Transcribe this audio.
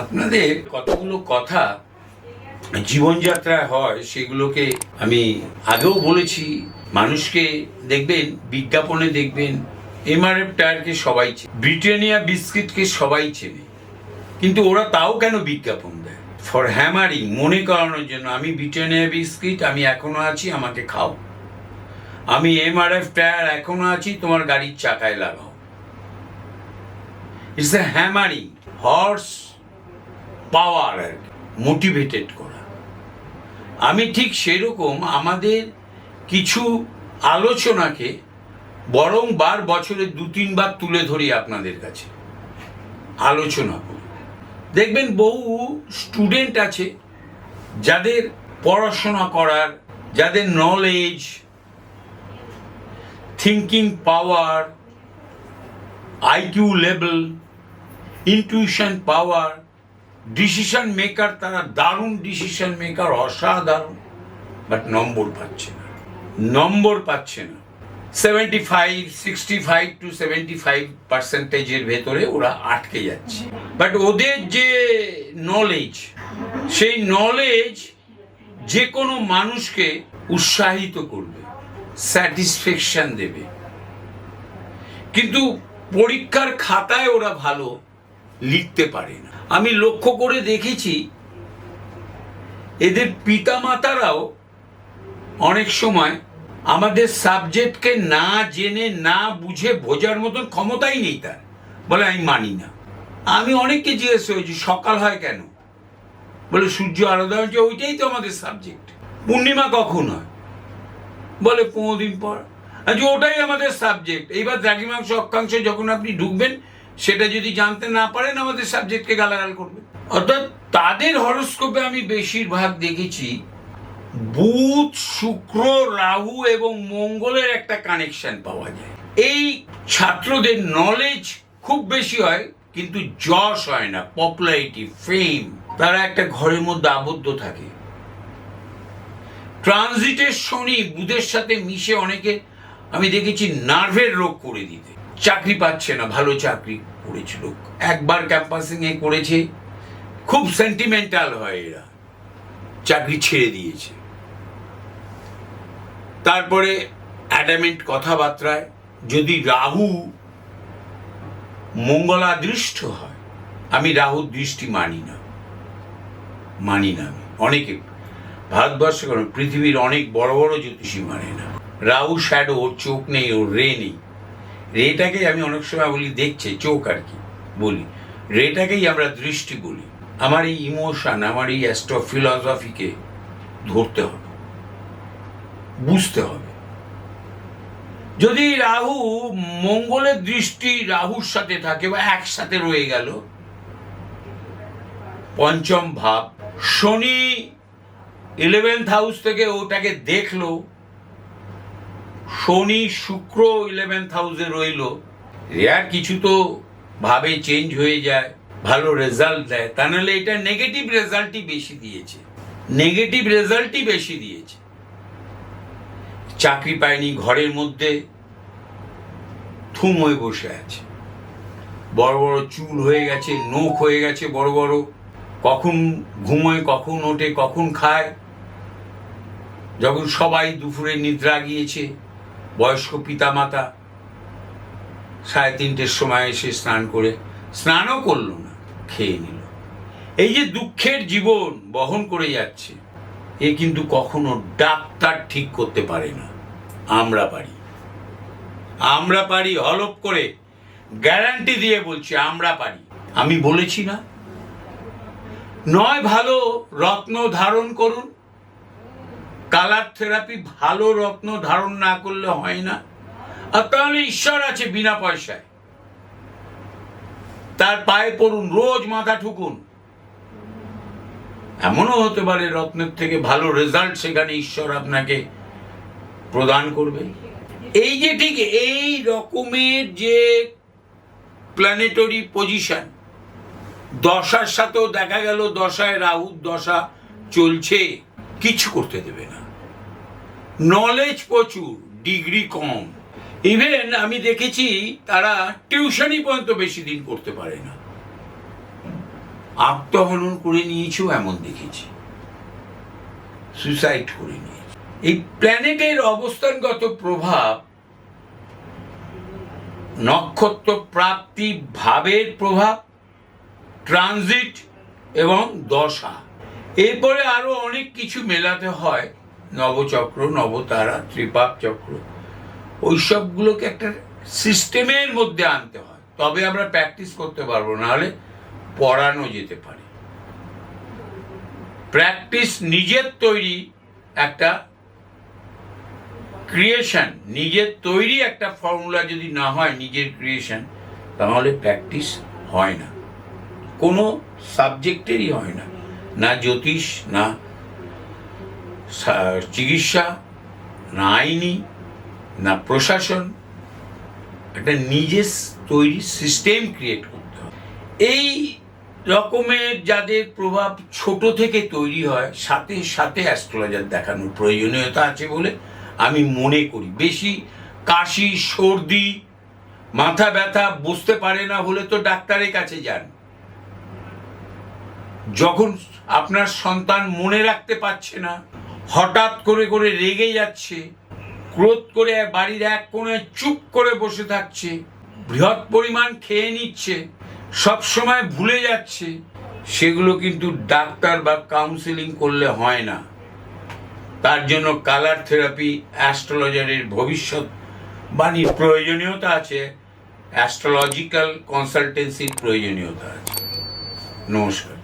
আপনাদের কতগুলো কথা জীবনযাত্রায় হয় সেগুলোকে আমি আগেও বলেছি। মানুষকে দেখবেন, বিজ্ঞাপনে দেখবেন এমআরএফ টায়ারকে সবাই চেনে, ব্রিটানিয়া বিস্কিটকে সবাই চেনে, কিন্তু ওরা তাও কেন বিজ্ঞাপন দেয়? ফর হ্যামারিং, মনে করানোর জন্য আমি ব্রিটানিয়া বিস্কিট, আমি এখনো আছি, আমাকে খাও। আমি এমআরএফ টায়ার এখনো আছি, তোমার গাড়ির চাকায় লাগাও। It's a hammering, horse power, আর মোটিভেটেড করা। আমি ঠিক সেরকম আমাদের কিছু আলোচনাকে বরং বছরে 2-3 বার তুলে ধরি আপনাদের কাছে, আলোচনা করি। দেখবেন বহু স্টুডেন্ট আছে যাদের পড়াশোনা করার, যাদের knowledge, thinking power, IQ level, intuition power, decision maker, তারা দারুণ ডিসিশন মেকার, অসাধারণ, বাট নম্বর পাচ্ছে না। 65 to 75% ভেতরে ওরা আটকে যাচ্ছে। বাট ওদের যে নলেজ, সেই নলেজ যে কোনো মানুষকে উৎসাহিত করবে, স্যাটিসফ্যাকশন দেবে, কিন্তু পরীক্ষার খাতায় ওরা ভালো লিখতে পারে না। আমি লক্ষ্য করে দেখেছি এদের পিতামাতারাও অনেক সময় আমাদের সাবজেক্টকে না জেনে, না বুঝে বোঝার মতন ক্ষমতাই নেই তার, বলে আমি মানি না। আমি অনেককে জিজ্ঞেস করেছি সকাল হয় কেন, বলে সূর্য আলাদা হয়েছে, ওইটাই তো আমাদের সাবজেক্ট। পূর্ণিমা কখন হয়, বলে 15 দিন পর। আচ্ছা, ওটাই আমাদের সাবজেক্ট। এইবার দ্রাঘিমাংশ অক্ষাংশ যখন আপনি ঢুকবেন, সেটা যদি জানতে না পারেন আমাদের সাবজেক্টকে গালাগাল করবে। অর্থাৎ তাদের হরোস্কোপে আমি বেশিরভাগ দেখেছি বুধ, শুক্র, রাহু এবং মঙ্গলের একটা কানেকশন পাওয়া যায়। এই ছাত্রদের নলেজ খুব বেশি হয়, কিন্তু যশ হয় না, পপুলারিটি, ফেম। তারা একটা ঘরের মধ্যে আবদ্ধ থাকে। ট্রানজিটের শনি বুধের সাথে মিশে অনেকে আমি দেখেছি নার্ভের রোগ করে দিতে, চাকরি পাচ্ছে না। ভালো চাকরি করেছিল, একবার ক্যাম্পাসিং এ করেছে, খুব সেন্টিমেন্টাল হয় এরা, চাকরি ছেড়ে দিয়েছে। তারপরে অ্যাডামেন্ট কথাবার্তায় যদি রাহু মঙ্গলাদৃষ্ট হয়, আমি রাহুর দৃষ্টি মানি না। আমি অনেকে, ভারতবর্ষে কেন পৃথিবীর অনেক বড় বড় জ্যোতিষী মানে না। রাহু শ্যাডো, ওর চোখ নেই, ওর রে নেই। রেটাকেই আমি অনেক সময় বলি দেখছে চোখ, আর কি বলি, রেটাকেই আমরা দৃষ্টি বলি। আমার এই ইমোশন, আমার এই অ্যাস্ট্রো ফিলসফিকে ধরতে হবে, বুঝতে হবে। যদি রাহু মঙ্গলের দৃষ্টি রাহুর সাথে থাকে বা একসাথে রয়ে গেল, পঞ্চম ভাব, শনি 11th হাউস থেকে ওটাকে দেখলো, শনি শুক্র 11th হাউসে রইল, রেয়ার কিছু তো ভাবে চেঞ্জ হয়ে যায়, ভালো রেজাল্ট দেয়। তা নাহলে এটা নেগেটিভ রেজাল্টই বেশি দিয়েছে। চাকরি পায়নি, ঘরের মধ্যে থুম হয়ে বসে আছে, বড় বড় চুল হয়ে গেছে, নখ হয়ে গেছে বড় বড়, কখন ঘুমোয়, কখন ওঠে, কখন খায়। যখন সবাই দুপুরে নিদ্রা গিয়েছে, বয়স্ক পিতামাতা 3:30-র সময় এসে স্নানও করলো না, খেয়ে নিল। এই যে দুঃখের জীবন বহন করে যাচ্ছে, এ কিন্তু কখনো ডাক্তার ঠিক করতে পারে না। আমরা পারি, হলপ করে গ্যারান্টি দিয়ে বলছি, আমরা পারি। আমি বলেছি না, নয় ভালো রত্ন ধারণ করুন, কালার থেরাপি ভালো রত্ন ধারণ না করলে হয় না। আর তাহলে ঈশ্বর আছে বিনা পয়সায়, তার পায়ে পড়ুন, রোজ মাথা ঠুকুন। এমনও হতে পারে রত্নের থেকে ভালো রেজাল্ট সেখানে ঈশ্বর আপনাকে প্রদান করবে। এই যে ঠিক এই রকমের যে প্ল্যানেটরি পজিশন, দশার সাথেও দেখা গেল, দশায় রাহুর দশা চলছে, কিছু করতে দেবে না। নলেজ প্রচুর, ডিগ্রি কম। ইভেন আমি দেখেছি তারা টিউশনই পর্যন্ত বেশি দিন করতে পারে না। আত্মহনন করে নিয়েছেও এমন দেখেছি, সুইসাইড করে নিয়েছে। এই প্ল্যানেটের অবস্থানগত প্রভাব, নক্ষত্র প্রাপ্তি ভাবের প্রভাব, ট্রানজিট এবং দশা, এরপরে আরো অনেক কিছু মেলাতে হয়, নবচক্র, নবতারা, ত্রিপাক চক্র, ওই সবগুলোকে একটা সিস্টেমের মধ্যে আনতে হয়, তবে আমরা প্র্যাকটিস করতে পারবো, নাহলে পড়ানো যেতে পারে। প্র্যাকটিস নিজের তৈরি একটা ক্রিয়েশন, নিজের তৈরি একটা ফর্মুলা যদি না হয়, নিজের ক্রিয়েশন, তাহলে প্র্যাকটিস হয় না, কোনো সাবজেক্টেরই হয় না, না জ্যোতিষ, না চিকিৎসা, না আইনি, না প্রশাসন। একটা নিজের তৈরি সিস্টেম ক্রিয়েট করতে হবে। এই রকমের যাদের প্রভাব ছোট থেকে তৈরি হয়, সাথে সাথে অ্যাস্ট্রোলজার দেখানোর প্রয়োজনীয়তা আছে বলে আমি মনে করি। বেশি কাশি, সর্দি, মাথা ব্যথা বুঝতে পারে না হলে তো ডাক্তারের কাছে যান। যখন আপনার সন্তান মনে রাখতে পারছে না, হঠাৎ করে করে রেগে যাচ্ছে, ক্রোধ করে বাড়ির এক কোণে চুপ করে বসে থাকছে, বৃহৎ পরিমাণ খেয়ে নিচ্ছে, সব সময় ভুলে যাচ্ছে, সেগুলো কিন্তু ডাক্তার বা কাউন্সিলিং করলে হয় না। তার জন্য কালার থেরাপি, অ্যাস্ট্রোলজারের ভবিষ্যৎবাণীর প্রয়োজনীয়তা আছে, অ্যাস্ট্রোলজিক্যাল কনসালটেন্সির প্রয়োজনীয়তা আছে। নমস্কার।